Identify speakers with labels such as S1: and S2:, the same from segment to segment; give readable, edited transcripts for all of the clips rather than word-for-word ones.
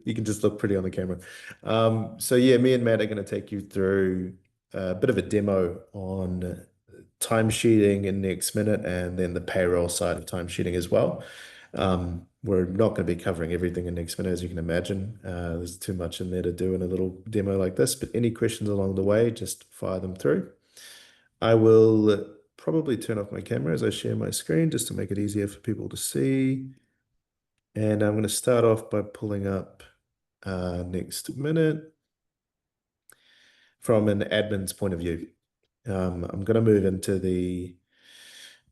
S1: You can just look pretty on the camera. So yeah, me and Matt are going to take you through a bit of a demo on timesheeting in NextMinute and then the payroll side of timesheeting as well. We're not going to be covering everything in NextMinute, as you can imagine. There's too much in there to do in a little demo like this, but any questions along the way, just fire them through. I will probably turn off my camera as I share my screen just to make it easier for people to see. And I'm going to start off by pulling up NextMinute from an admin's point of view. I'm going to move into the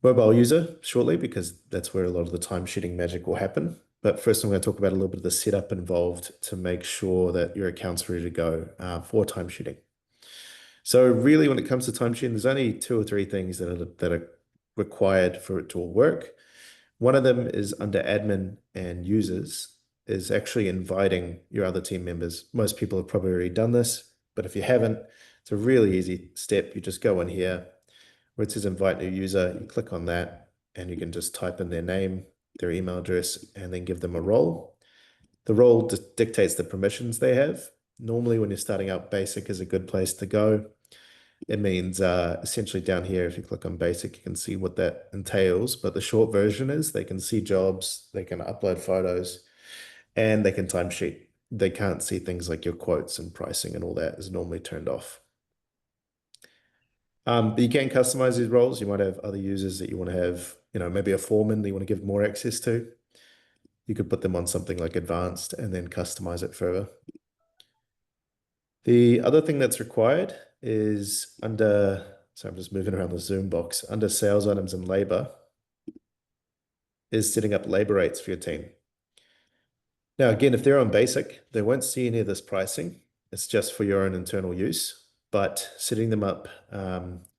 S1: mobile user shortly because that's where a lot of the timesheeting magic will happen. But first, I'm going to talk about a little bit of the setup involved to make sure that your account's ready to go for timesheeting. So really, when it comes to timesheeting, there's only two or three things that are required for it to all work. One of them is under admin and users is actually inviting your other team members. Most people have probably already done this, but if you haven't, it's a really easy step. You just go in here where it says invite new user, you click on that, and you can just type in their name, their email address, and then give them a role. The role dictates the permissions they have. Normally, when you're starting out, basic is a good place to go. It means essentially down here, if you click on basic, you can see what that entails. But the short version is they can see jobs, they can upload photos, and they can timesheet. They can't see things like your quotes and pricing and all that is normally turned off. But you can customize these roles. You might have other users that you want to have, maybe a foreman that you want to give more access to. You could put them on something like advanced and then customize it further. The other thing that's required is sorry, I'm just moving around the Zoom box, under sales items and labor, is setting up labor rates for your team. Now, again, if they're on basic, they won't see any of this pricing. It's just for your own internal use, but setting them up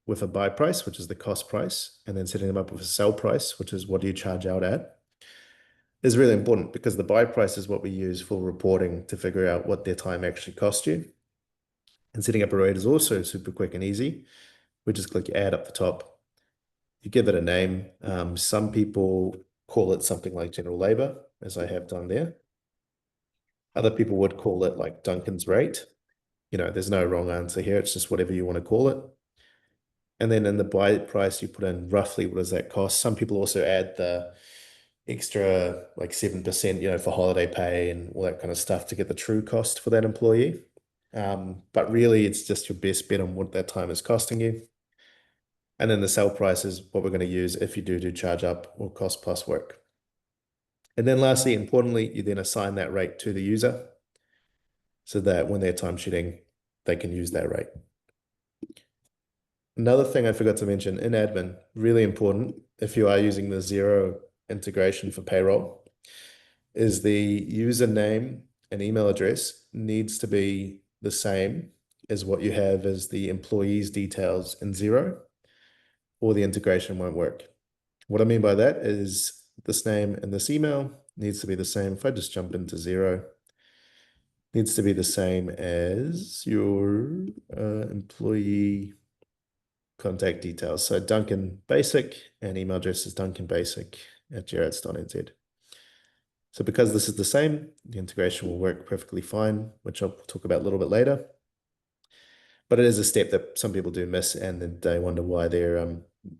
S1: with a buy price, which is the cost price, and then setting them up with a sell price, which is what do you charge out at, is really important because the buy price is what we use for reporting to figure out what their time actually cost you. And setting up a rate is also super quick and easy. We just click add up the top. You give it a name. Some people call it something like general labor, as I have done there. Other people would call it like Duncan's rate. There's no wrong answer here. It's just whatever you want to call it. And then in the buy price, you put in roughly what does that cost. Some people also add the extra like 7%, for holiday pay and all that kind of stuff to get the true cost for that employee. But really, it's just your best bet on what that time is costing you. And then the sell price is what we're going to use if you do charge up or cost plus work. And then lastly, importantly, you then assign that rate to the user so that when they're timesheeting, they can use that rate. Another thing I forgot to mention in admin, really important, if you are using the Xero integration for payroll, is the username and email address needs to be the same as what you have as the employee's details in Xero, or the integration won't work. What I mean by that is this name and this email needs to be the same. If I just jump into Xero, needs to be the same as your employee contact details. So Duncan Basic and email address is duncanbasic@jarretts.nz. So because this is the same, the integration will work perfectly fine, which I'll talk about a little bit later. But it is a step that some people do miss, and then they wonder why their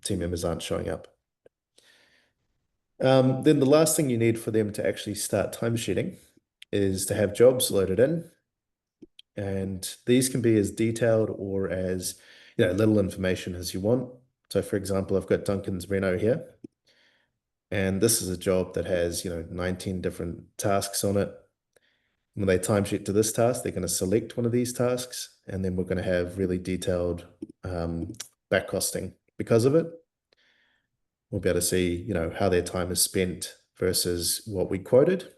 S1: team members aren't showing up. Then the last thing you need for them to actually start timesheeting is to have jobs loaded in. And these can be as detailed or as little information as you want. So for example, I've got Duncan's Reno here. And this is a job that has 19 different tasks on it. When they timesheet to this task, they're going to select one of these tasks, and then we're going to have really detailed back costing because of it. We'll be able to see, how their time is spent versus what we quoted.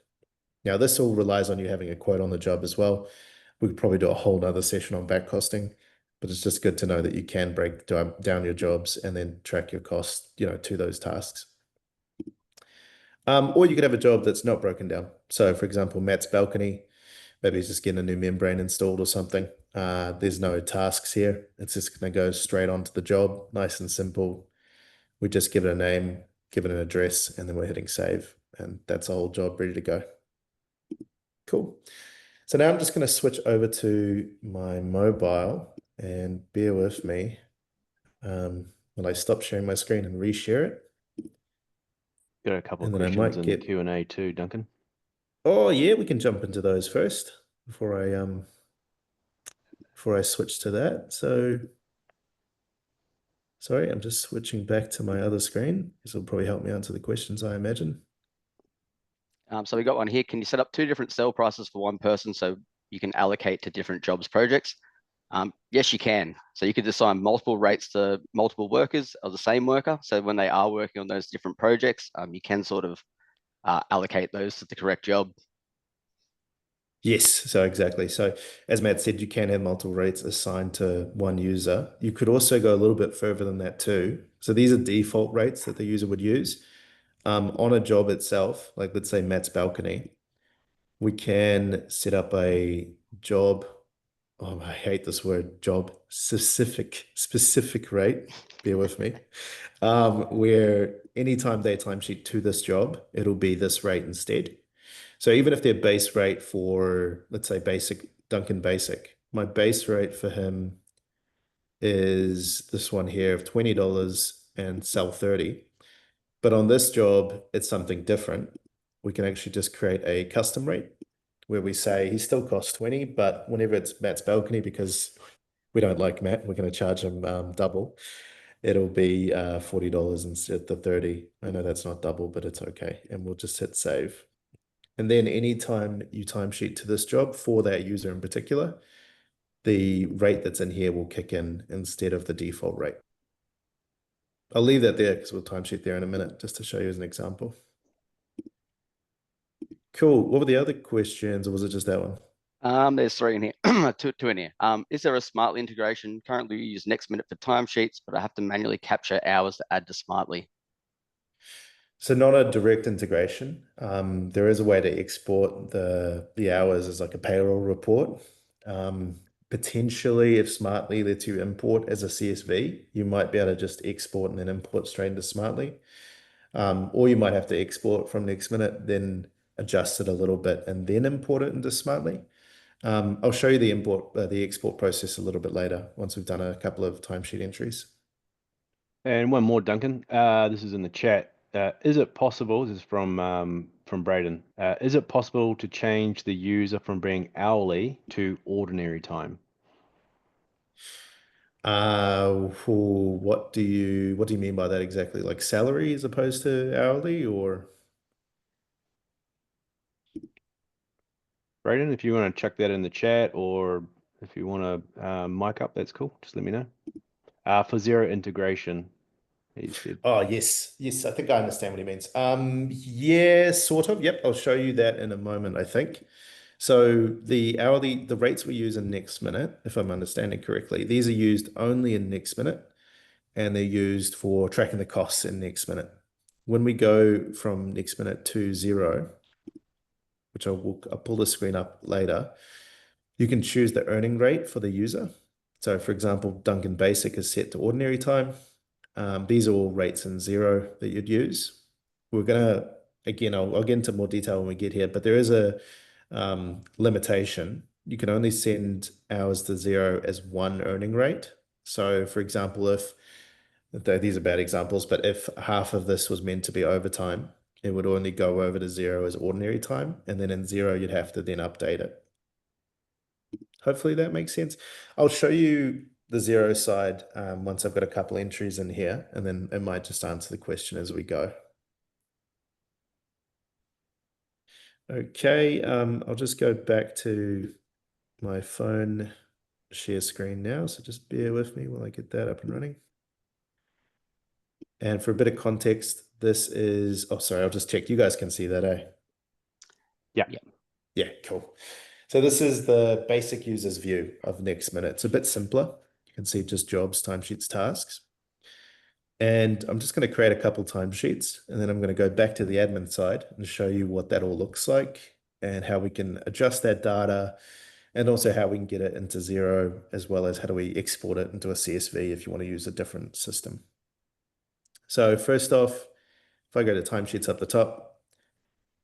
S1: Now, this all relies on you having a quote on the job as well. We could probably do a whole nother session on back costing, but it's just good to know that you can break down your jobs and then track your costs, to those tasks. Or you could have a job that's not broken down. So for example, Matt's balcony, maybe he's just getting a new membrane installed or something. There's no tasks here. It's just going to go straight onto the job, nice and simple. We just give it a name, give it an address, and then we're hitting save. And that's the whole job ready to go. Cool. So now I'm just going to switch over to my mobile and bear with me while I stop sharing my screen and reshare it.
S2: Got a couple of
S1: And then I
S2: questions
S1: might
S2: in the
S1: get,
S2: Q&A too, Duncan.
S1: oh yeah, we can jump into those first before I switch to that. So sorry, I'm just switching back to my other screen. This will probably help me answer the questions, I imagine.
S3: So we got one here. Can you set up two different sell prices for one person so you can allocate to different jobs projects? Yes, you can. So you could assign multiple rates to multiple workers of the same worker. So when they are working on those different projects, you can sort of allocate those to the correct job.
S1: Yes, so exactly. So as Matt said, you can have multiple rates assigned to one user. You could also go a little bit further than that too. So these are default rates that the user would use. On a job itself, like let's say Matt's balcony, we can set up a job. Oh, I hate this word, job specific rate. Bear with me. Where anytime they timesheet to this job, it'll be this rate instead. So even if their base rate for, let's say, basic Duncan Basic, my base rate for him is this one here of $20 and sell 30. But on this job, it's something different. We can actually just create a custom rate where we say he still costs 20, but whenever it's Matt's balcony, because we don't like Matt, we're going to charge him double. It'll be $40 instead of the 30. I know that's not double, but it's okay. And we'll just hit save. And then anytime you timesheet to this job for that user in particular, the rate that's in here will kick in instead of the default rate. I'll leave that there because we'll timesheet there in a minute just to show you as an example. Cool. What were the other questions, or was it just that one?
S3: There's three in here, two in here. Is there a Smartly integration? Currently, we use NextMinute for timesheets, but I have to manually capture hours to add to Smartly.
S1: So not a direct integration. There is a way to export the hours as like a payroll report. Potentially, if Smartly lets you import as a CSV, you might be able to just export and then import straight into Smartly. Or you might have to export from NextMinute, then adjust it a little bit and then import it into Smartly. I'll show you the export process a little bit later once we've done a couple of timesheet entries.
S2: And one more, Duncan. This is in the chat. Is it possible, this is from Braden, is it possible to change the user from being hourly to ordinary time?
S1: What do you mean by that exactly? Like salary as opposed to hourly, or?
S2: Braden, if you want to chuck that in the chat, or if you want to mic up, that's cool. Just let me know. For zero integration, he said.
S1: Oh, yes. Yes, I think I understand what he means. Yeah, sort of. Yep, I'll show you that in a moment, I think. So the rates we use in NextMinute, if I'm understanding correctly, these are used only in NextMinute and they're used for tracking the costs in NextMinute. When we go from NextMinute to zero, which I'll pull the screen up later, you can choose the earning rate for the user. So for example, Duncan Basic is set to ordinary time. These are all rates in zero that you'd use. We're gonna, again, I'll get into more detail when we get here, but there is a limitation. You can only send hours to zero as one earning rate. So for example, if these are bad examples, but if half of this was meant to be overtime, it would only go over to zero as ordinary time. And then in zero, you'd have to then update it. Hopefully that makes sense. I'll show you the zero side once I've got a couple entries in here, and then it might just answer the question as we go. Okay, I'll just go back to my phone share screen now, so just bear with me while I get that up and running. And for a bit of context, this is, oh, sorry, I'll just check. You guys can see that, eh?
S2: Yeah.
S1: Yeah, cool. So this is the basic user's view of NextMinute. It's a bit simpler. You can see just jobs, timesheets, tasks. And I'm just going to create a couple timesheets, and then I'm going to go back to the admin side and show you what that all looks like and how we can adjust that data and also how we can get it into zero, as well as how do we export it into a CSV if you want to use a different system. So first off, if I go to timesheets up the top,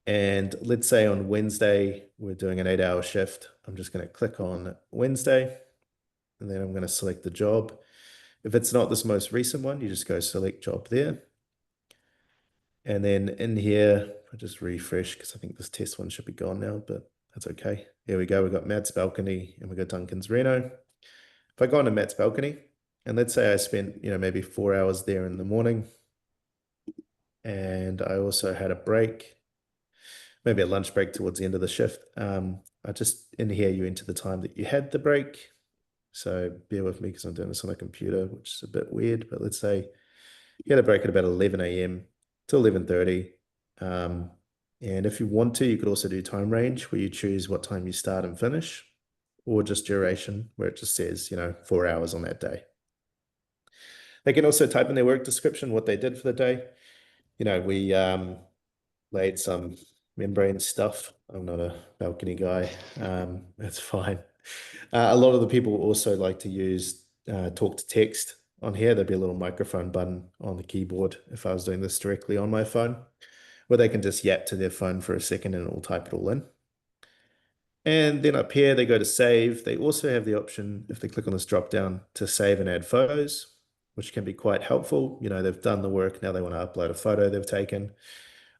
S1: And let's say on Wednesday, we're doing an 8-hour shift. I'm just going to click on Wednesday, and then I'm going to select the job. If it's not this most recent one, you just go select job there. And then in here, I just refresh because I think this test one should be gone now, but that's okay. Here we go. We've got Matt's balcony and we've got Duncan's Reno. If I go onto Matt's balcony, and let's say I spent, maybe 4 hours there in the morning, and I also had a break, maybe a lunch break towards the end of the shift. I just, in here, you enter the time that you had the break. So bear with me because I'm doing this on a computer, which is a bit weird, but let's say you had a break at about 11 a.m. to 11:30. And if you want to, you could also do time range where you choose what time you start and finish, or just duration where it just says, 4 hours on that day. They can also type in their work description what they did for the day. We laid some membrane stuff. I'm not a balcony guy. That's fine. A lot of the people also like to use talk to text on here. There'd be a little microphone button on the keyboard if I was doing this directly on my phone, where they can just yap to their phone for a second and it will type it all in. And then up here, they go to save. They also have the option, if they click on this drop down, to save and add photos, which can be quite helpful. They've done the work. Now they want to upload a photo they've taken,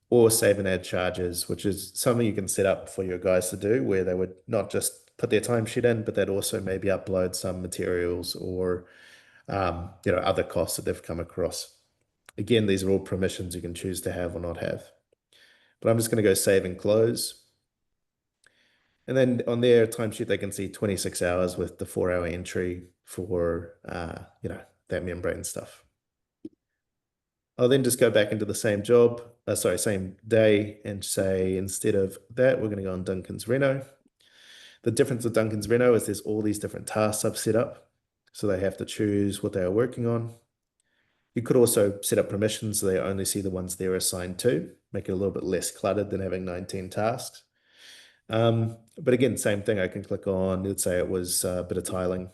S1: or save and add charges, which is something you can set up for your guys to do, where they would not just put their timesheet in, but they'd also maybe upload some materials or other costs that they've come across. Again, these are all permissions you can choose to have or not have. But I'm just going to go save and close. And then on their timesheet, they can see 26 hours with the 4-hour entry for, that membrane stuff. I'll then just go back into the same job, same day, and say, instead of that, we're going to go on Duncan's Reno. The difference with Duncan's Reno is there's all these different tasks I've set up. So they have to choose what they are working on. You could also set up permissions so they only see the ones they're assigned to, make it a little bit less cluttered than having 19 tasks. But again, same thing. I can click on, let's say it was a bit of tiling.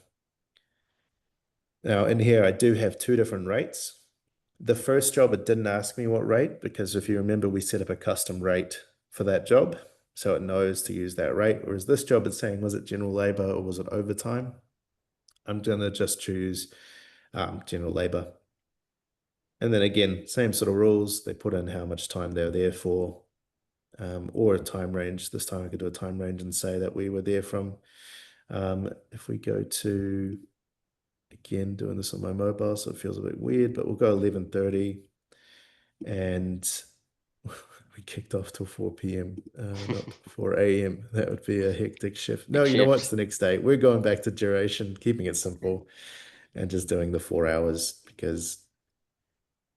S1: Now in here, I do have 2 different rates. The first job, it didn't ask me what rate, because if you remember, we set up a custom rate for that job. So it knows to use that rate. Whereas this job, it's saying, was it general labor or was it overtime? I'm going to just choose general labor. And then again, same sort of rules. They put in how much time they're there for, or a time range. This time I could do a time range and say that we were there from, if we go to, again, doing this on my mobile, so it feels a bit weird, but we'll go 11:30, and we kicked off till 4 p.m., not 4 a.m. That would be a hectic shift. No, you know what? It's the next day. We're going back to duration, keeping it simple, and just doing the 4 hours because,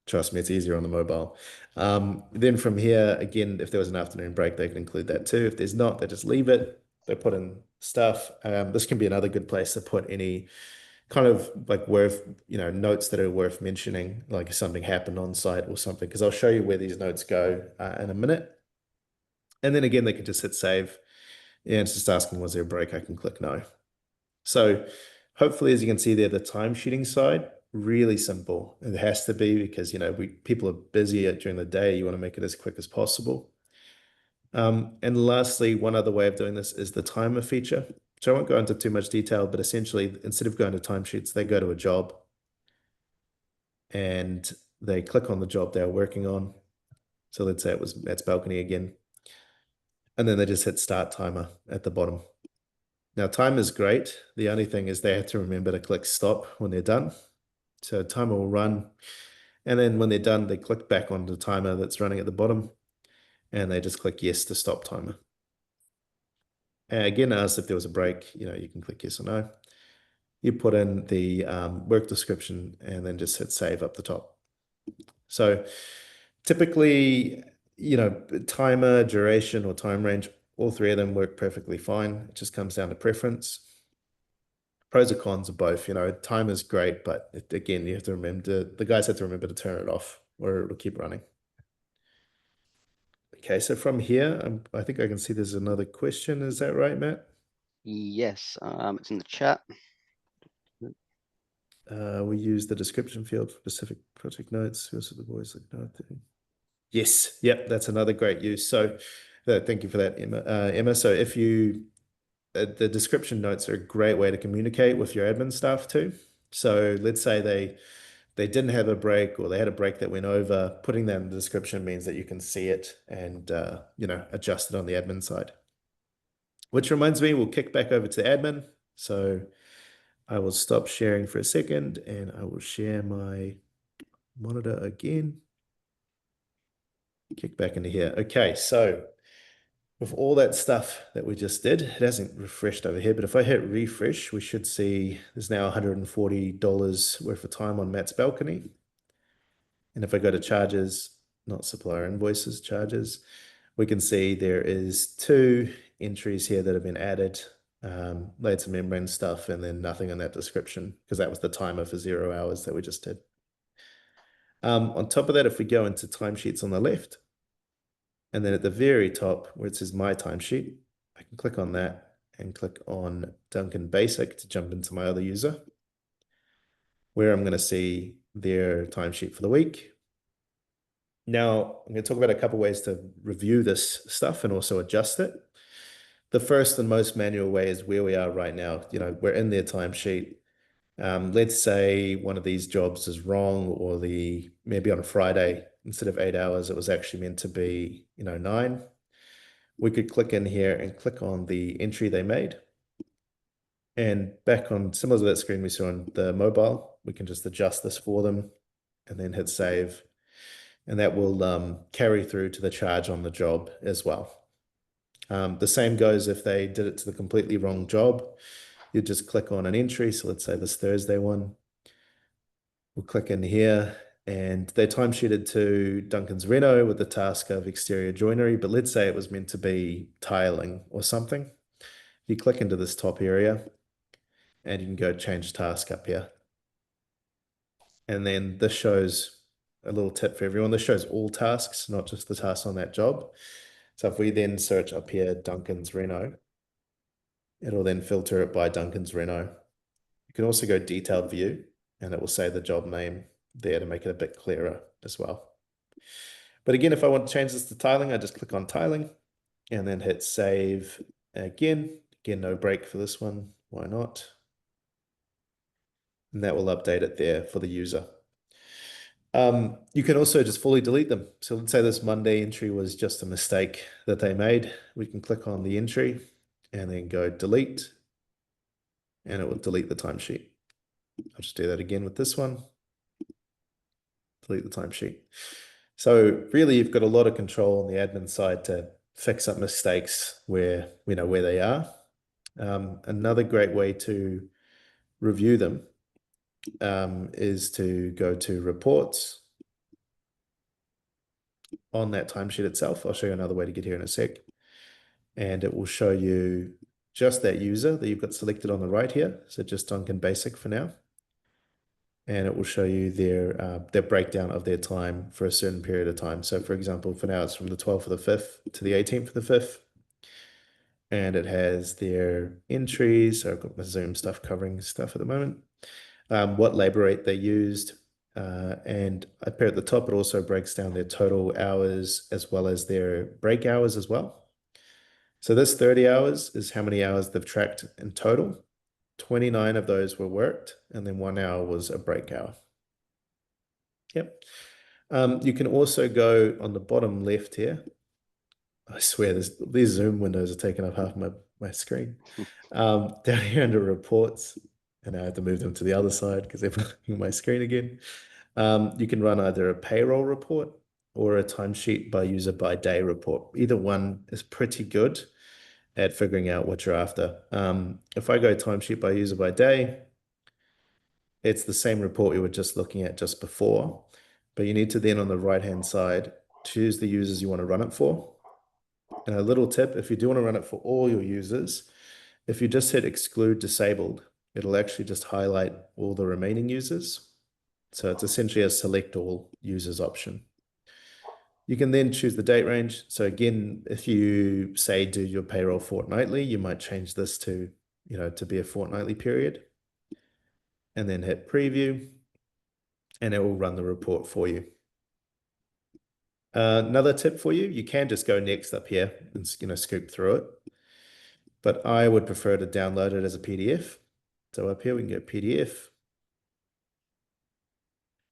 S1: trust me, it's easier on the mobile. Then from here, again, if there was an afternoon break, they can include that too. If there's not, they just leave it. They put in stuff. This can be another good place to put any kind of like notes that are worth mentioning, like if something happened on site or something, because I'll show you where these notes go in a minute. And then again, they can just hit save. And it's just asking, was there a break? I can click no. So hopefully, as you can see there, the time sheeting side, really simple. It has to be because, people are busy during the day. You want to make it as quick as possible. And lastly, one other way of doing this is the timer feature. So I won't go into too much detail, but essentially, instead of going to timesheets, they go to a job and they click on the job they're working on. So let's say it was Matt's balcony again. And then they just hit start timer at the bottom. Now, time is great. The only thing is they have to remember to click stop when they're done. So timer will run. And then when they're done, they click back on the timer that's running at the bottom. And they just click yes to stop timer. And again, asked if there was a break, you can click yes or no. You put in the work description and then just hit save up the top. So typically, timer, duration, or time range, all 3 of them work perfectly fine. It just comes down to preference. Pros or cons of both. Time is great, but again, you have to remember, the guys have to remember to turn it off or it'll keep running. Okay, so from here, I think I can see there's another question. Is that right, Matt?
S3: Yes, it's in the chat.
S1: We use the description field for specific project notes. Also, the boys like nothing. Yes, yep, that's another great use. So thank you for that, Emma. Emma, so if you the description notes are a great way to communicate with your admin staff too. So let's say they didn't have a break or they had a break that went over. Putting that in the description means that you can see it and adjust it on the admin side. Which reminds me, we'll kick back over to admin. So I will stop sharing for a second and I will share my monitor again. Kick back into here. Okay, so with all that stuff that we just did, it hasn't refreshed over here, but if I hit refresh, we should see there's now $140 worth of time on Matt's balcony. And if I go to charges, not supplier invoices, charges, we can see there is 2 entries here that have been added, laid some membrane stuff, and then nothing in that description because that was the timer for 0 hours that we just did. On top of that, if we go into timesheets on the left, and then at the very top where it says my timesheet, I can click on that and click on Duncan Basic to jump into my other user, where I'm going to see their timesheet for the week. Now, I'm going to talk about a couple ways to review this stuff and also adjust it. The first and most manual way is where we are right now. We're in their timesheet. Let's say one of these jobs is wrong, or maybe on a Friday, instead of 8 hours, it was actually meant to be, 9. We could click in here and click on the entry they made. And back on similar to that screen we saw on the mobile, we can just adjust this for them and then hit save. And that will carry through to the charge on the job as well. The same goes if they did it to the completely wrong job. You just click on an entry. So let's say this Thursday one. We'll click in here and they timesheeted to Duncan's Reno with the task of exterior joinery, but let's say it was meant to be tiling or something. You click into this top area and you can go change task up here. And then this shows a little tip for everyone. This shows all tasks, not just the tasks on that job. So if we then search up here, Duncan's Reno, it'll then filter it by Duncan's Reno. You can also go detailed view and it will say the job name there to make it a bit clearer as well. But again, if I want to change this to tiling, I just click on tiling and then hit save again. Again, no break for this one. Why not? And that will update it there for the user. You can also just fully delete them. So let's say this Monday entry was just a mistake that they made. We can click on the entry and then go delete, and it will delete the timesheet. I'll just do that again with this one. Delete the timesheet. So really, you've got a lot of control on the admin side to fix up mistakes where we know where they are. Another great way to review them is to go to reports on that timesheet itself. I'll show you another way to get here in a sec. And it will show you just that user that you've got selected on the right here. So just Duncan Basic for now. And it will show you their breakdown of their time for a certain period of time. So for example, for now, it's from the 12th of the 5th to the 18th of the 5th. And it has their entries. So I've got my Zoom stuff covering stuff at the moment. What labor rate they used. And up here at the top, it also breaks down their total hours as well as their break hours as well. So this 30 hours is how many hours they've tracked in total. 29 of those were worked, and then 1 hour was a break hour. Yep. You can also go on the bottom left here. I swear these Zoom windows are taking up half my screen. Down here under reports, and I have to move them to the other side because they're blocking my screen again. You can run either a payroll report or a timesheet by user by day report. Either one is pretty good at figuring out what you're after. If I go timesheet by user by day, it's the same report you were just looking at just before, but you need to then on the right-hand side, choose the users you want to run it for. And a little tip, if you do want to run it for all your users, if you just hit exclude disabled, it'll actually just highlight all the remaining users. So it's essentially a select all users option. You can then choose the date range. So again, if you say do your payroll fortnightly, you might change this to, to be a fortnightly period and then hit preview and it will run the report for you. Another tip for you can just go next up here and scoop through it. But I would prefer to download it as a PDF. So up here we can go PDF.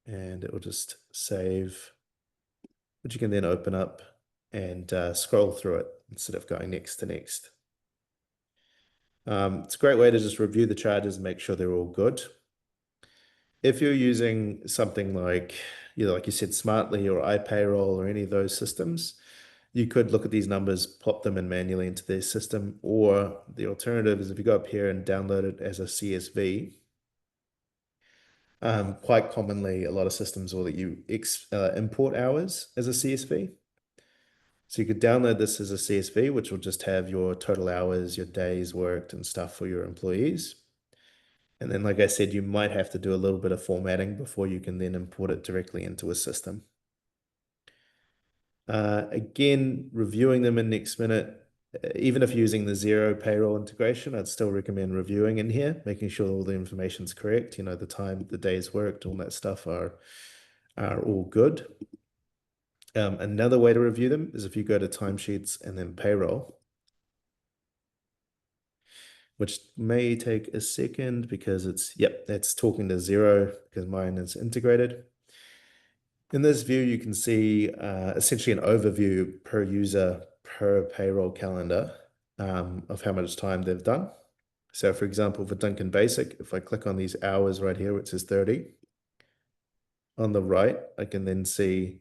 S1: And it will just save, which you can then open up and scroll through it instead of going next to next. It's a great way to just review the charges and make sure they're all good. If you're using something like, like you said, Smartly or iPayroll or any of those systems, you could look at these numbers, plop them in manually into their system, or the alternative is if you go up here and download it as a CSV. Quite commonly, a lot of systems will let you import hours as a CSV. So you could download this as a CSV, which will just have your total hours, your days worked and stuff for your employees. And then, like I said, you might have to do a little bit of formatting before you can then import it directly into a system. Again, reviewing them in NextMinute, even if using the Xero payroll integration, I'd still recommend reviewing in here, making sure all the information's correct. The time, the days worked, all that stuff are all good. Another way to review them is if you go to Timesheets and then Payroll, which may take a second because it's talking to Xero because mine is integrated. In this view, you can see essentially an overview per user per payroll calendar of how much time they've done. So for example, for Duncan Basic, if I click on these hours right here, which is 30, on the right, I can then see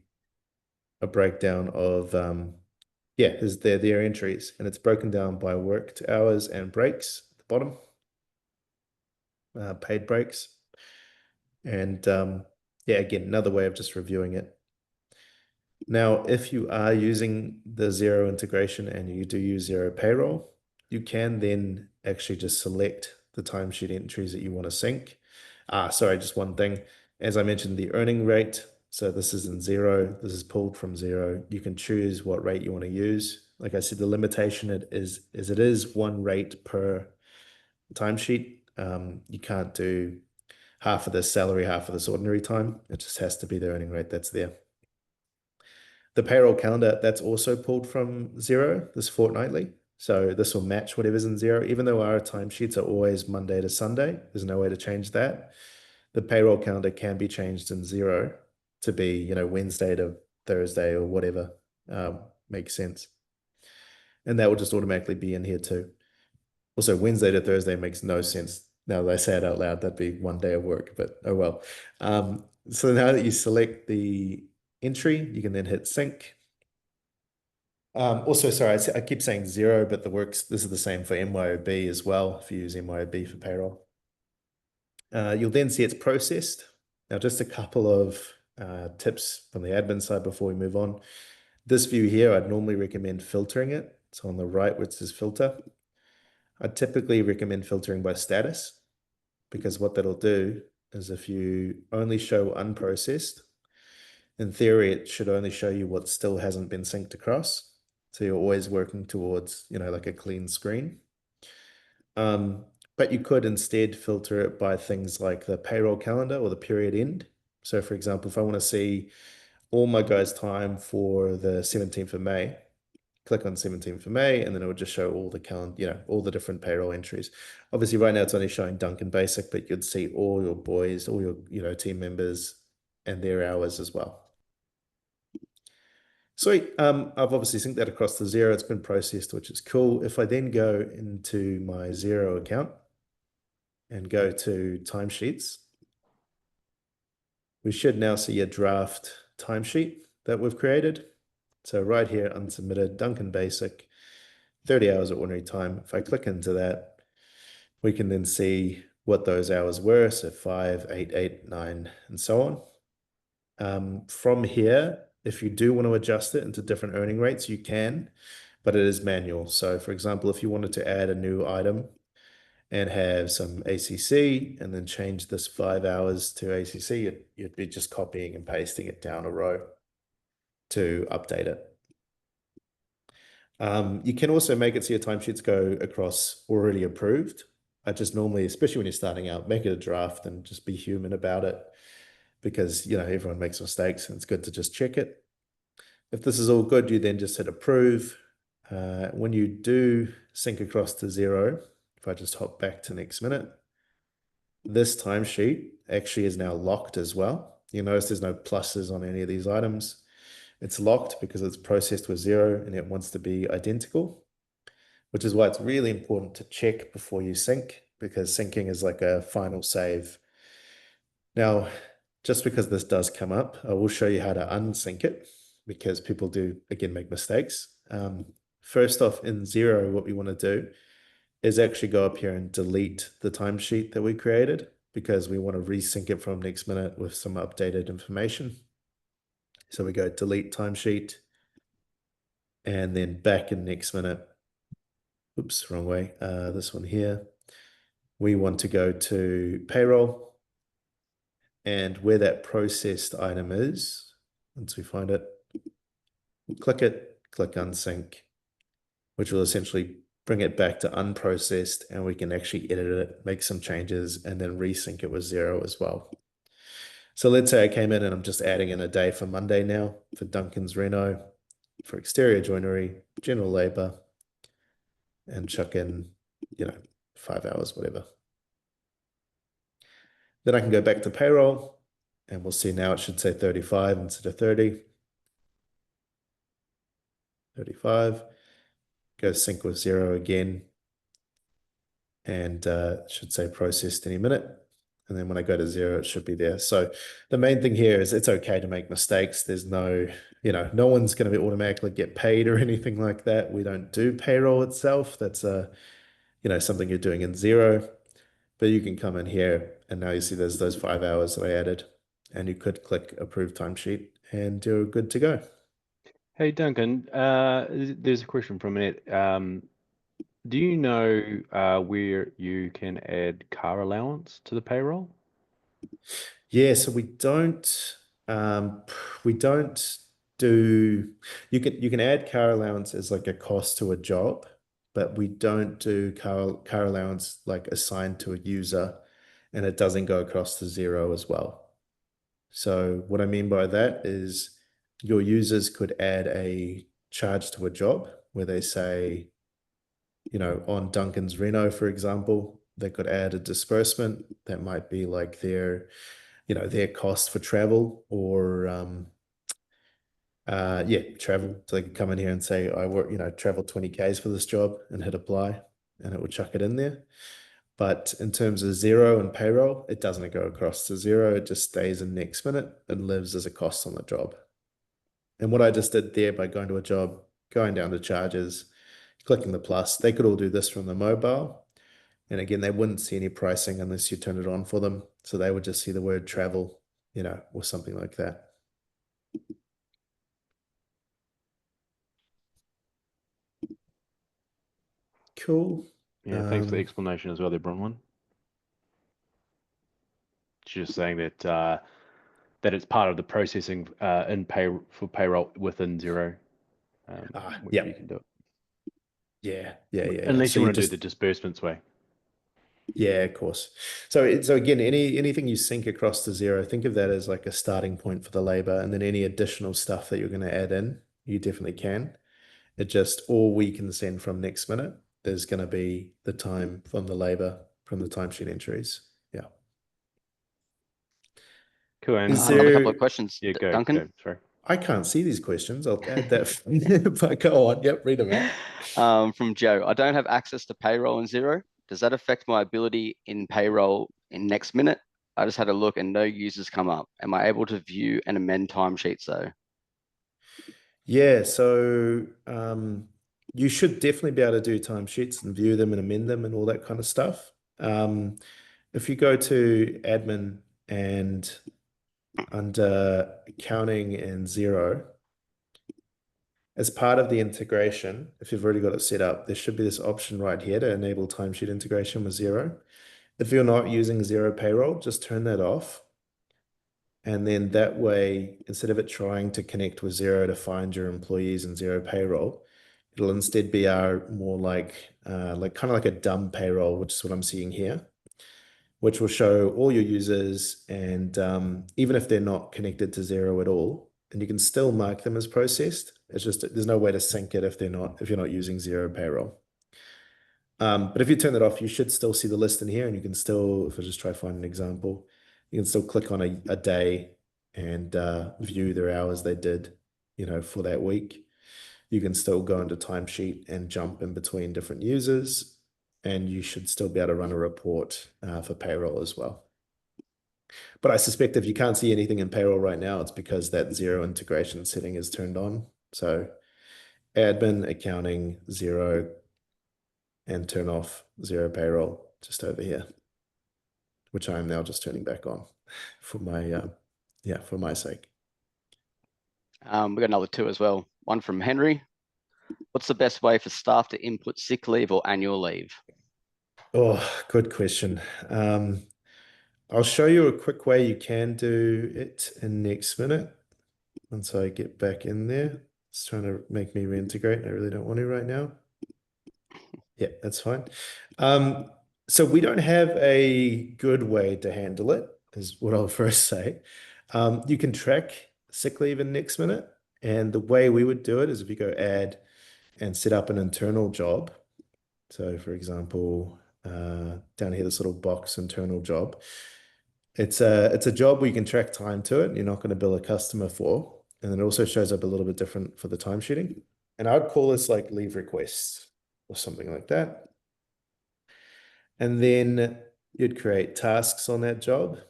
S1: a breakdown of, is their entries, and it's broken down by worked hours and breaks at the bottom, paid breaks. And again, another way of just reviewing it. Now, if you are using the Xero integration and you do use Xero Payroll, you can then actually just select the timesheet entries that you want to sync. Sorry, just one thing. As I mentioned, the earning rate. So this is in Xero. This is pulled from Xero. You can choose what rate you want to use. Like I said, the limitation it is one rate per timesheet. You can't do half of this salary, half of this ordinary time. It just has to be the earning rate that's there. The payroll calendar, that's also pulled from Xero, this fortnightly. So this will match whatever's in Xero, even though our timesheets are always Monday to Sunday. There's no way to change that. The payroll calendar can be changed in Xero to be, Wednesday to Thursday or whatever makes sense. And that will just automatically be in here too. Also, Wednesday to Thursday makes no sense. Now that I say it out loud, that'd be one day of work, but oh well. So now that you select the entry, you can then hit sync. Also, sorry, I keep saying Xero, but this is the same for MYOB as well, if you use MYOB for payroll. You'll then see it's processed. Now, just a couple of tips from the admin side before we move on. This view here, I'd normally recommend filtering it. It's on the right, which says filter. I typically recommend filtering by status, because what that'll do is if you only show unprocessed, in theory, it should only show you what still hasn't been synced across. So you're always working towards, like a clean screen. But you could instead filter it by things like the payroll calendar or the period end. So for example, if I want to see all my guys' time for the 17th of May, click on 17th of May, and then it would just show all the calendar, all the different payroll entries. Obviously, right now it's only showing Duncan Basic, but you'd see all your boys, all your, team members and their hours as well. Sweet. I've obviously synced that across to Xero. It's been processed, which is cool. If I then go into my Xero account and go to timesheets, we should now see a draft timesheet that we've created. So right here, unsubmitted, Duncan Basic, 30 hours of ordinary time. If I click into that, we can then see what those hours were. So 5, 8, 8, 9, and so on. From here, if you do want to adjust it into different earning rates, you can, but it is manual. So for example, if you wanted to add a new item and have some ACC and then change this 5 hours to ACC, you'd be just copying and pasting it down a row to update it. You can also make it so your timesheets go across already approved. I just normally, especially when you're starting out, make it a draft and just be human about it, because everyone makes mistakes and it's good to just check it. If this is all good, you then just hit approve. When you do sync across to Xero, if I just hop back to NextMinute, this timesheet actually is now locked as well. You notice there's no pluses on any of these items. It's locked because it's processed with Xero and it wants to be identical, which is why it's really important to check before you sync, because syncing is like a final save. Now, just because this does come up, I will show you how to unsync it, because people do, again, make mistakes. First off, in Xero, what we want to do is actually go up here and delete the timesheet that we created, because we want to resync it from NextMinute with some updated information. So we go delete timesheet, and then back in NextMinute, oops, wrong way, this one here, we want to go to payroll, and where that processed item is, once we find it, click it, click unsync, which will essentially bring it back to unprocessed, and we can actually edit it, make some changes, and then resync it with Xero as well. So let's say I came in and I'm just adding in a day for Monday now for Duncan's Reno, for exterior joinery, general labor, and chuck in, 5 hours, whatever. Then I can go back to payroll, and we'll see now it should say 35 instead of 30. 35. Go sync with Xero again, and it should say processed any minute. And then when I go to Xero, it should be there. So the main thing here is it's okay to make mistakes. There's no, no one's going to be automatically get paid or anything like that. We don't do payroll itself. That's something you're doing in Xero. But you can come in here, and now you see there's those 5 hours that I added, and you could click approve timesheet and you're good to go.
S2: Hey Duncan, there's a question from Annette. Do you know where you can add car allowance to the payroll?
S1: Yeah, so um, we don't do, you can add car allowance as like a cost to a job, but we don't do car allowance like assigned to a user, and it doesn't go across to Xero as well. So what I mean by that is your users could add a charge to a job where they say, on Duncan's Reno, for example, they could add a disbursement that might be like their cost for travel, or travel. So they could come in here and say, I work, travel 20 Ks for this job, and hit apply, and it would chuck it in there. But in terms of Xero and payroll, it doesn't go across to Xero. It just stays in NextMinute and lives as a cost on the job. And what I just did there by going to a job, going down to charges, clicking the plus, they could all do this from the mobile. And again, they wouldn't see any pricing unless you turn it on for them. So they would just see the word travel, or something like that. Cool.
S2: Yeah, thanks for the explanation as well there, Bronwyn. She's just saying that that it's part of the processing for payroll within Xero.
S1: Yeah.
S2: You can do it.
S1: Yeah.
S2: Unless
S1: So
S2: you want to do the disbursements way.
S1: Yeah, of course. So again, anything you sync across to Xero, think of that as like a starting point for the labor, and then any additional stuff that you're going to add in, you definitely can. It just, all we can send from NextMinute is going to be the time from the labor, from the timesheet entries. Yeah.
S2: Cool. And
S1: Is
S3: Another couple
S1: there?
S3: of questions,
S2: Yeah, go.
S3: Duncan.
S2: Sorry.
S1: I can't see these questions. I'll add that. But go on. Yep, read them out.
S3: From Joe, I don't have access to payroll in Xero. Does that affect my ability in payroll in NextMinute? I just had a look and no users come up. Am I able to view and amend timesheets though?
S1: Yeah, so you should definitely be able to do timesheets and view them and amend them and all that kind of stuff. If you go to admin and under accounting and Xero, as part of the integration, if you've already got it set up, there should be this option right here to enable timesheet integration with Xero. If you're not using Xero Payroll, just turn that off. And then that way, instead of it trying to connect with Xero to find your employees in Xero Payroll, it'll instead be our more like kind of like a dumb payroll, which is what I'm seeing here, which will show all your users, and even if they're not connected to Xero at all, and you can still mark them as processed. It's just there's no way to sync it if you're not using Xero Payroll. But if you turn that off, you should still see the list in here, and you can still, if I just try to find an example, you can still click on a day and view their hours they did, for that week. You can still go into timesheet and jump in between different users, and you should still be able to run a report for payroll as well. But I suspect if you can't see anything in payroll right now, it's because that Xero integration setting is turned on. So admin, accounting, Xero, and turn off Xero Payroll just over here, which I am now just turning back on for my sake.
S3: We got another two as well. One from Henry. What's the best way for staff to input sick leave or annual leave?
S1: Oh, good question. I'll show you a quick way you can do it in NextMinute once I get back in there. It's trying to make me reintegrate. I really don't want to right now. Yeah, that's fine. So we don't have a good way to handle it, is what I'll first say. You can track sick leave in NextMinute, and the way we would do it is if you go add and set up an internal job. So for example, down here, this little box, internal job. It's a job where you can track time to it, and you're not going to bill a customer for. And then it also shows up a little bit different for the timesheeting. And I'd call this like leave requests or something like that. And then you'd create tasks on that job,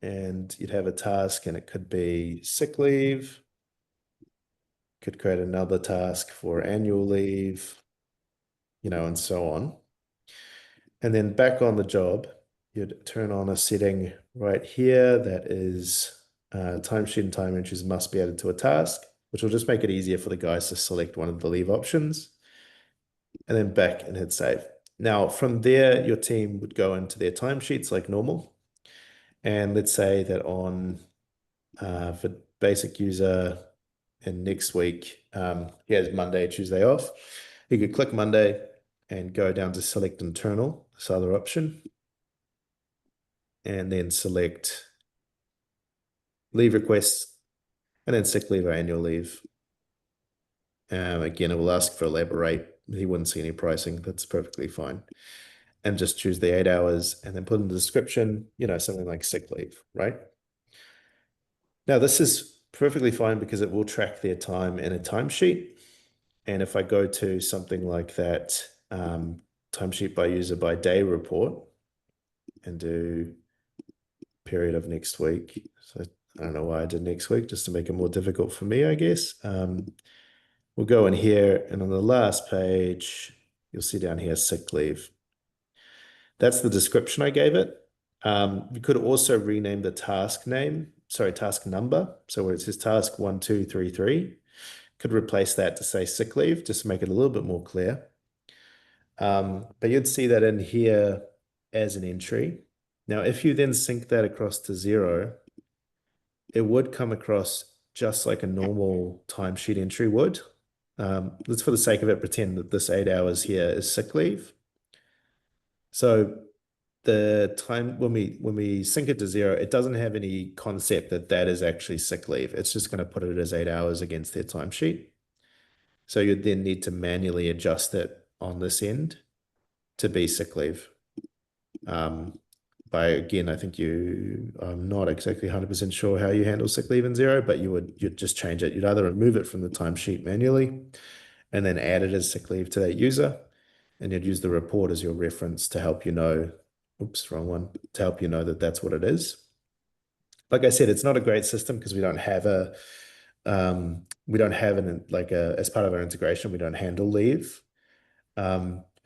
S1: and you'd have a task, and it could be sick leave. Could create another task for annual leave, and so on. And then back on the job, you'd turn on a setting right here that is timesheet and time entries must be added to a task, which will just make it easier for the guys to select one of the leave options, and then back and hit save. Now, from there, your team would go into their timesheets like normal. And let's say that on for basic user and next week, he has Monday, Tuesday off. You could click Monday and go down to select internal, this other option, and then select leave requests, and then sick leave or annual leave. Again, it will ask for a labor rate. He wouldn't see any pricing. That's perfectly fine. And just choose the 8 hours and then put in the description, something like sick leave, right? Now, this is perfectly fine because it will track their time in a timesheet. And if I go to something like that timesheet by user by day report and do period of next week. So I don't know why I did next week, just to make it more difficult for me, I guess. We'll go in here, and on the last page, you'll see down here sick leave. That's the description I gave it. You could also rename the task number. So where it says task 1233, could replace that to say sick leave, just to make it a little bit more clear. But you'd see that in here as an entry. Now, if you then sync that across to Xero, it would come across just like a normal timesheet entry would. Let's, for the sake of it, pretend that this 8 hours here is sick leave. So the time when we sync it to Xero, it doesn't have any concept that is actually sick leave. It's just going to put it as 8 hours against their timesheet. So you'd then need to manually adjust it on this end to be sick leave. Again, I think I'm not exactly 100% sure how you handle sick leave in Xero, but you'd just change it. You'd either remove it from the timesheet manually and then add it as sick leave to that user, and you'd use the report as your reference to help you know, oops, wrong one, to help you know that that's what it is. Like I said, it's not a great system because we don't have as part of our integration, we don't handle leave.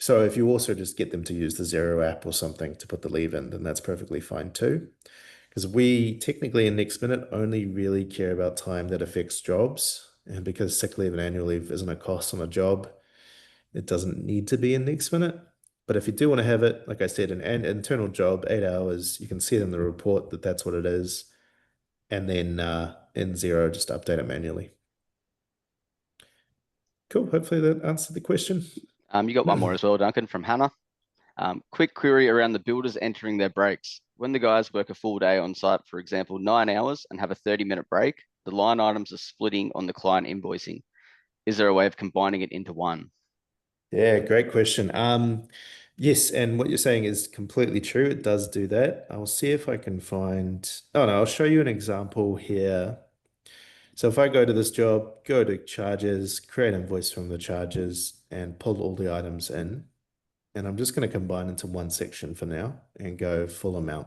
S1: So if you also just get them to use the Xero app or something to put the leave in, then that's perfectly fine too. Because we technically in NextMinute only really care about time that affects jobs. And because sick leave and annual leave isn't a cost on a job, it doesn't need to be in NextMinute. But if you do want to have it, like I said, an internal job, 8 hours, you can see it in the report that that's what it is. And then in Xero, just update it manually. Cool. Hopefully that answered the question.
S3: You got one more as well, Duncan, from Hannah. Quick query around the builders entering their breaks. When the guys work a full day on site, for example, 9 hours, and have a 30-minute break, the line items are splitting on the client invoicing. Is there a way of combining it into one?
S1: Yeah, great question. Yes, and what you're saying is completely true. It does do that. I'll see if I can find. Oh no, I'll show you an example here. So if I go to this job, go to charges, create invoice from the charges, and pull all the items in. And I'm just going to combine into one section for now and go full amount.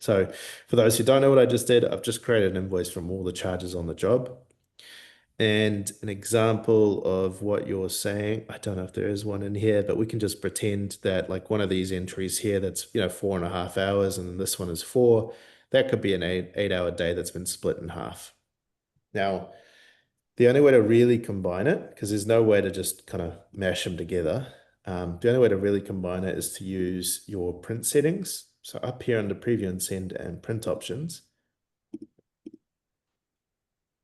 S1: So for those who don't know what I just did, I've just created an invoice from all the charges on the job. And an example of what you're saying, I don't know if there is one in here, but we can just pretend that like one of these entries here that's, 4.5 hours and this one is 4, that could be an 8 hour day that's been split in half. Now, the only way to really combine it, because there's no way to just kind of mash them together, the only way to really combine it is to use your print settings. So up here under preview and send and print options,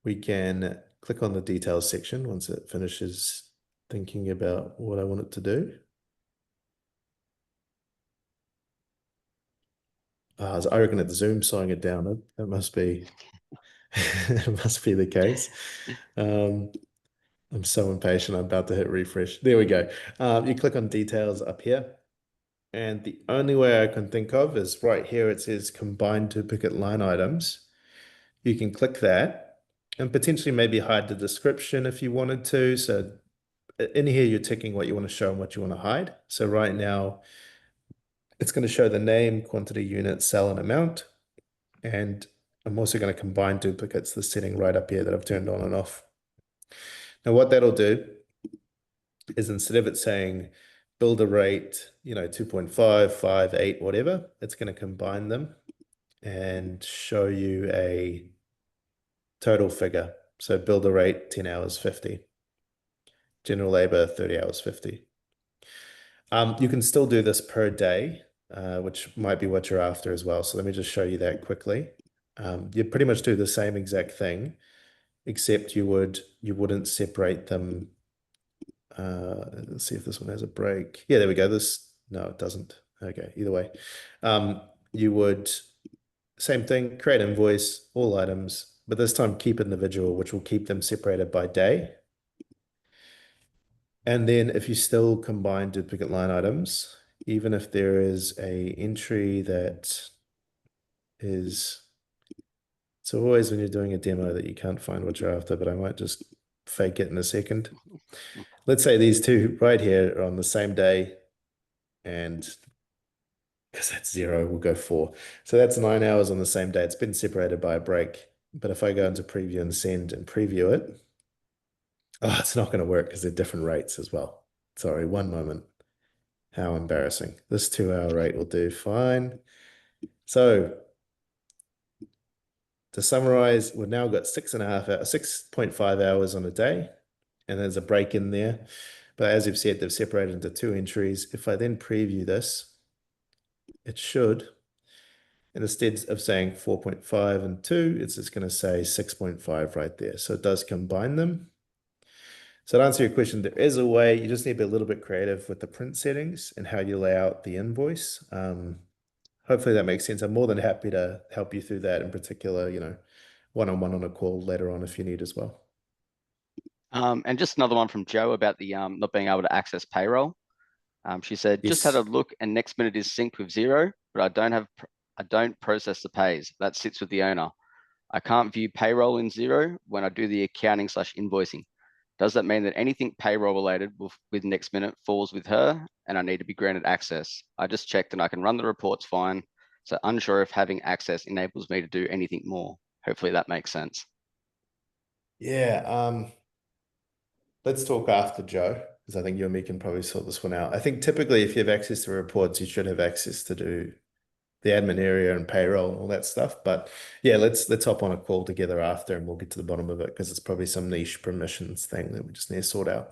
S1: we can click on the details section once it finishes thinking about what I want it to do. I reckon it's Zoom slowing it down. That must be it must be the case. I'm so impatient. I'm about to hit refresh. There we go. You click on details up here. And the only way I can think of is right here. It says combine duplicate line items. You can click that and potentially maybe hide the description if you wanted to. So in here, you're ticking what you want to show and what you want to hide. So right now, it's going to show the name, quantity, unit, cell, and amount. And I'm also going to combine duplicates, the setting right up here that I've turned on and off. Now, what that'll do is instead of it saying build a rate, 2.5, 5, 8, whatever, it's going to combine them and show you a total figure. So build a rate, 10 hours, 50. General labor, 30 hours, 50. You can still do this per day, which might be what you're after as well. So let me just show you that quickly. You pretty much do the same exact thing, except you wouldn't separate them. Let's see if this one has a break. Yeah, there we go. No, it doesn't. Okay, either way. You would, same thing, create invoice, all items, but this time keep individual, which will keep them separated by day. And then if you still combine duplicate line items, even if there is a entry that is, it's always when you're doing a demo that you can't find what you're after, but I might just fake it in a second. Let's say these two right here are on the same day, and because that's 0, we'll go 4. So that's 9 hours on the same day. It's been separated by a break. But if I go into preview and send and preview it, oh, it's not going to work because they're different rates as well. Sorry, one moment. How embarrassing. This 2 hour rate will do fine. So to summarize, we've now got 6.5 hours on a day, and there's a break in there. But as you've said, they've separated into 2 entries. If I then preview this, it should, and instead of saying 4.5 and 2, it's just going to say 6.5 right there. So it does combine them. So to answer your question, there is a way. You just need to be a little bit creative with the print settings and how you lay out the invoice. Hopefully that makes sense. I'm more than happy to help you through that in particular, one-on-one on a call later on if you need as well.
S3: And just another one from Joe about the not being able to access payroll. She said, just had a
S1: Yes.
S3: look and NextMinute is synced with Xero, but I don't process the pays. That sits with the owner. I can't view payroll in Xero when I do the accounting/invoicing. Does that mean that anything payroll related with NextMinute falls with her and I need to be granted access? I just checked and I can run the reports fine. So unsure if having access enables me to do anything more. Hopefully that makes sense.
S1: Yeah. Let's talk after Joe, because I think you and me can probably sort this one out. I think typically if you have access to reports, you should have access to do the admin area and payroll and all that stuff. But yeah, let's hop on a call together after and we'll get to the bottom of it because it's probably some niche permissions thing that we just need to sort out.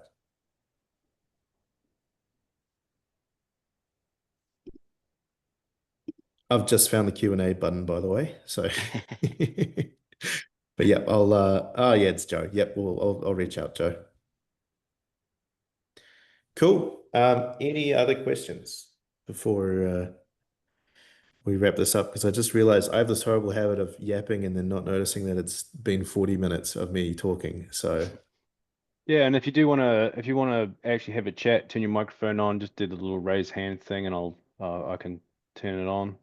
S1: I've just found the Q&A button, by the way. So, but yeah, oh yeah, it's Joe. Yep, I'll reach out, Joe. Cool. Any other questions before we wrap this up because I just realized I have this horrible habit of yapping and then not noticing that it's been 40 minutes of me talking. So
S2: Yeah, and if you wanna actually have a chat, turn your microphone on, just do the little raise hand thing, and I can turn it on.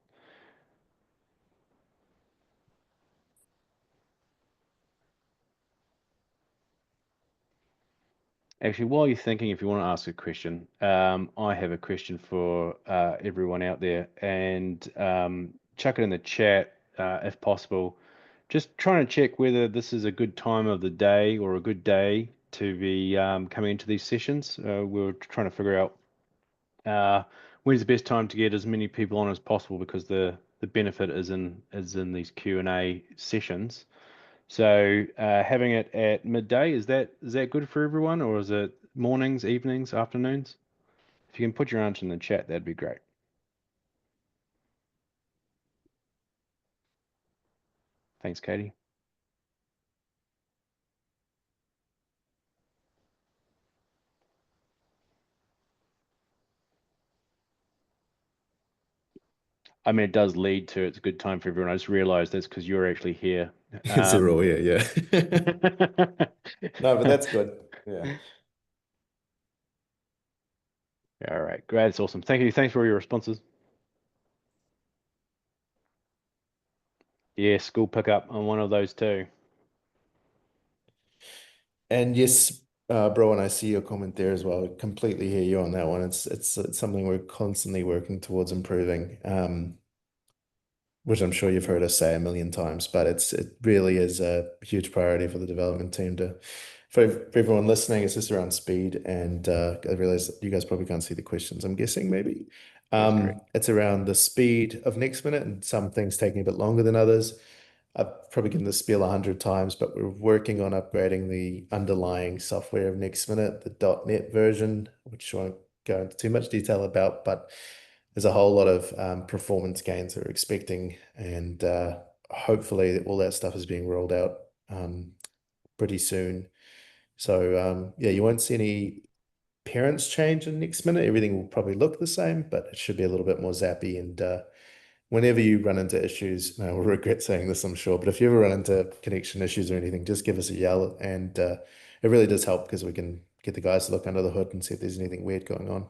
S2: Actually, while you're thinking, if you want to ask a question, I have a question for everyone out there, and chuck it in the chat if possible. Just trying to check whether this is a good time of the day or a good day to be coming into these sessions. We're trying to figure out when's the best time to get as many people on as possible because the benefit is in these Q&A sessions. So having it at midday, is that good for everyone, or is it mornings, evenings, afternoons? If you can put your answer in the chat, that'd be great. Thanks, Katie. I mean, it does lead to it's a good time for everyone. I just realized that's because you're actually here.
S1: it's a rule, yeah. No, but that's good. Yeah.
S2: All right, great. That's awesome. Thank you. Thanks for all your responses. Yeah, school pickup. I'm one of those too.
S1: And yes, bro, and I see your comment there as well. Completely hear you on that one. It's something we're constantly working towards improving. Which I'm sure you've heard us say a million times, but it really is a huge priority for the development team for everyone listening. It's just around speed, and I realize you guys probably can't see the questions. I'm guessing maybe.
S2: That's correct.
S1: It's around the speed of NextMinute and some things taking a bit longer than others. I've probably given this spiel 100 times, but we're working on upgrading the underlying software of NextMinute, the .NET version, which I won't go into too much detail about, but there's a whole lot of performance gains that we're expecting, and hopefully all that stuff is being rolled out pretty soon. So yeah, you won't see any parents change in NextMinute. Everything will probably look the same, but it should be a little bit more zappy. And whenever you run into issues, and I will regret saying this, I'm sure, but if you ever run into connection issues or anything, just give us a yell, and it really does help because we can get the guys to look under the hood and see if there's anything weird going on.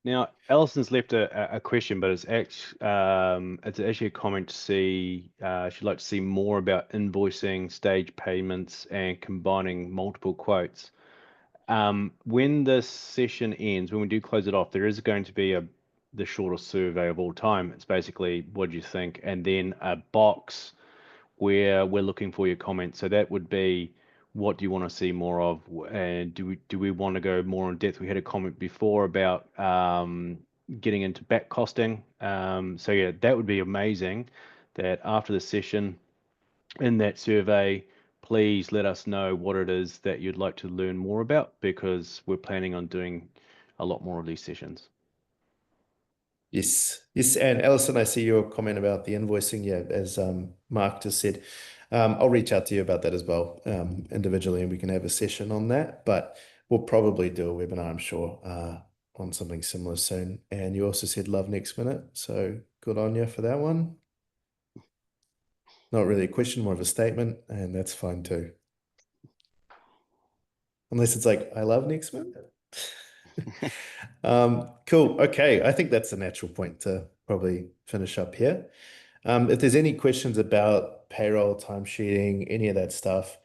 S2: Now, Allison's left a question, but it's actually a comment to see she'd like to see more about invoicing, stage payments, and combining multiple quotes. When this session ends, when we do close it off, there is going to be the shortest survey of all time. It's basically what do you think, and then a box where we're looking for your comments. So that would be what do you want to see more of, and do we want to go more in depth? We had a comment before about getting into back costing. So yeah, that would be amazing. That after the session, in that survey, please let us know what it is that you'd like to learn more about because we're planning on doing a lot more of these sessions.
S1: Yes, yes, and Alison, I see your comment about the invoicing. Yeah, as Mark just said, I'll reach out to you about that as well, individually, and we can have a session on that. But we'll probably do a webinar, I'm sure, on something similar soon. And you also said love NextMinute, so good on you for that one. Not really a question, more of a statement, and that's fine too. Unless it's like, I love NextMinute. Cool. Okay. I think that's a natural point to probably finish up here. If there's any questions about payroll, timesheeting, any of that stuff,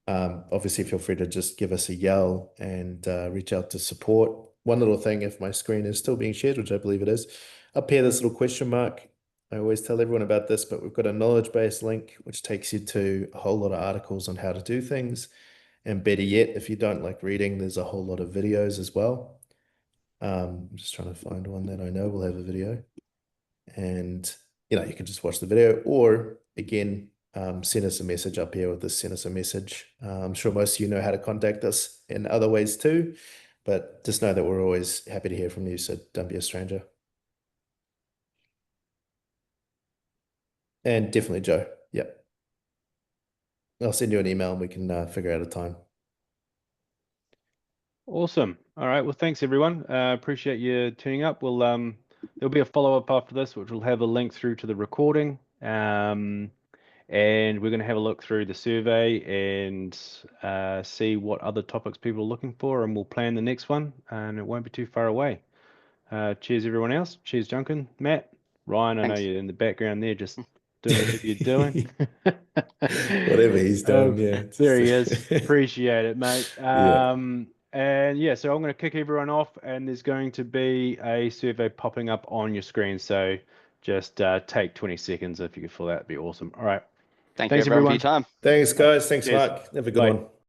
S1: obviously feel free to just give us a yell and reach out to support. One little thing, if my screen is still being shared, which I believe it is, up here, this little question mark. I always tell everyone about this, but we've got a knowledge base link, which takes you to a whole lot of articles on how to do things. And better yet, if you don't like reading, there's a whole lot of videos as well. I'm just trying to find one that I know will have a video, and you can just watch the video, or again, send us a message up here with this. Send us a message. I'm sure most of you know how to contact us in other ways too, but just know that we're always happy to hear from you. So don't be a stranger. And definitely Joe. Yep. I'll send you an email and we can figure out a time.
S2: Awesome. All right. Well, thanks everyone. Appreciate you tuning up. We'll there'll be a follow-up after this, which will have a link through to the recording. And we're going to have a look through the survey and see what other topics people are looking for, and we'll plan the next one, and it won't be too far away. Cheers, everyone else. Cheers, Duncan, Matt, Ryan. I know
S3: Thanks.
S2: you're in the background there, just doing whatever you're doing.
S1: Whatever he's doing, yeah.
S2: There he is. Appreciate it, mate.
S1: Yeah.
S2: And yeah, so I'm going to kick everyone off, and there's going to be a survey popping up on your screen. So just take 20 seconds if you could fill that. It'd be awesome. All right.
S3: Thank you
S2: Thanks,
S3: everyone for your
S2: everyone.
S3: time.
S1: Thanks, guys. Thanks,
S2: Cheers.
S1: Mark. Have a good
S2: Bye.
S1: one.